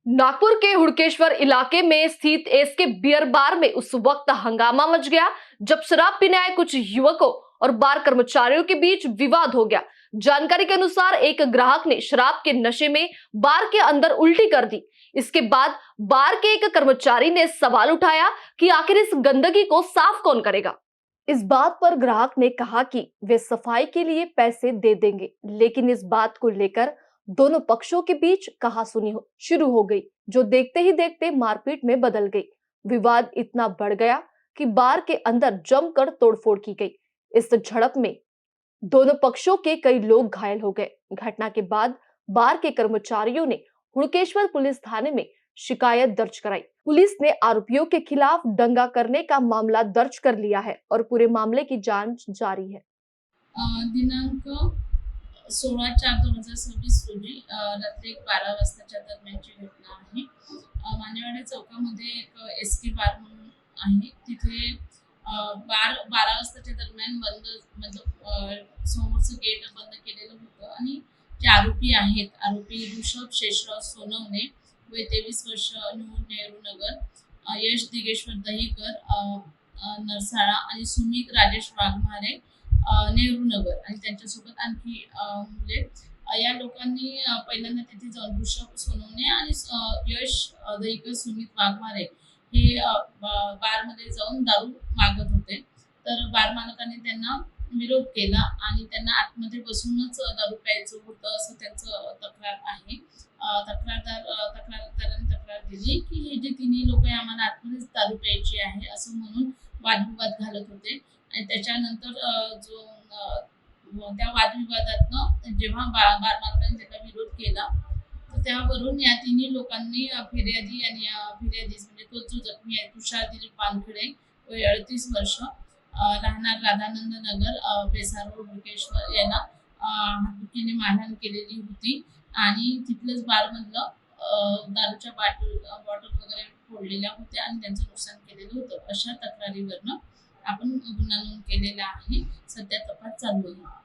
नागपुर के हुड़केश्वर इलाके में स्थित एसके बियर बार में उस वक्त हंगामा मच गया जब शराब पीने आए कुछ युवकों और बार कर्मचारियों के बीच विवाद हो गया। जानकारी के अनुसार एक ग्राहक ने शराब के नशे में बार के अंदर उल्टी कर दी। इसके बाद बार के एक कर्मचारी ने सवाल उठाया कि आखिर इस गंदगी को साफ कौन करेगा। इस बात पर ग्राहक ने कहा कि वे सफाई के लिए पैसे दे देंगे, लेकिन इस बात को लेकर दोनों पक्षों के बीच कहासुनी शुरू हो गई, जो देखते ही देखते मारपीट में बदल गई। विवाद इतना बढ़ गया कि बार के अंदर जमकर तोड़फोड़ की गई। इस झड़प में दोनों पक्षों के कई लोग घायल हो गए। घटना के बाद बार के कर्मचारियों ने हुड़केश्वर पुलिस थाने में शिकायत दर्ज कराई। पुलिस ने आरोपियों के खिलाफ दंगा करने का मामला दर्ज कर लिया है और पूरे मामले की जांच जारी है। दिनांक 16/4/2026 रोजी रात्री 12 वाजताच्या दरम्यानची घटना आहे। मानेवाडा चौकामध्ये एक एसके बार म्हणून आहे। तिथे बार 12 वाजताच्या दरम्यान बंद मतलब समोरचं गेट बंद केलेलं होतं आणि जे आरोपी आहेत, आरोपी ऋषभ शेषराव सोनवणे वय 23 वर्ष, नेहरू नगर, यश दिगेश्वर दहीकर नरसाळा आणि सुमित राजेश वाघमारे नेहरू नगर आणि त्यांच्यासोबत आणखी मुले। या लोकांनी पहिल्यांदा तिथे जाऊन ऋषभ सोनवणे आणि यश दहीकर, सुमित वाघमारे हे बारमध्ये जाऊन दारू मागत होते। तर बार मालकाने त्यांना विरोध केला आणि त्यांना आतमध्ये बसूनच दारू प्यायचं होतं असं त्यांचं तक्रार आहे। तक्रारदारांनी तक्रार दिली की हे जे तिन्ही लोक आम्हाला आतमध्येच दारू प्यायची आहे असं म्हणून वादविवाद घालत होते। आणि त्याच्यानंतर त्या वादविवादातनं जेव्हा बार मालकाने त्याला विरोध केला तर त्यावरून या तिन्ही लोकांनी फिर्यादी आणि फिर्यादीस म्हणजे तो जो जखमी आहे तुषार दिलीप वानखेडे वय 38 वर्ष, राहणार राधानंद नगर, बेसार रोड, हुड़केश्वर यांना हातुकीने मारहाण केलेली होती आणि तिथलंच बारमधलं दारूच्या बॉटल वगैरे फोडलेल्या होत्या आणि त्यांचं नुकसान केलेलं होतं। अशा तक्रारीवरनं आपण गुन्हा नोंद केलेला आहे। सध्या तपास चालू आहे।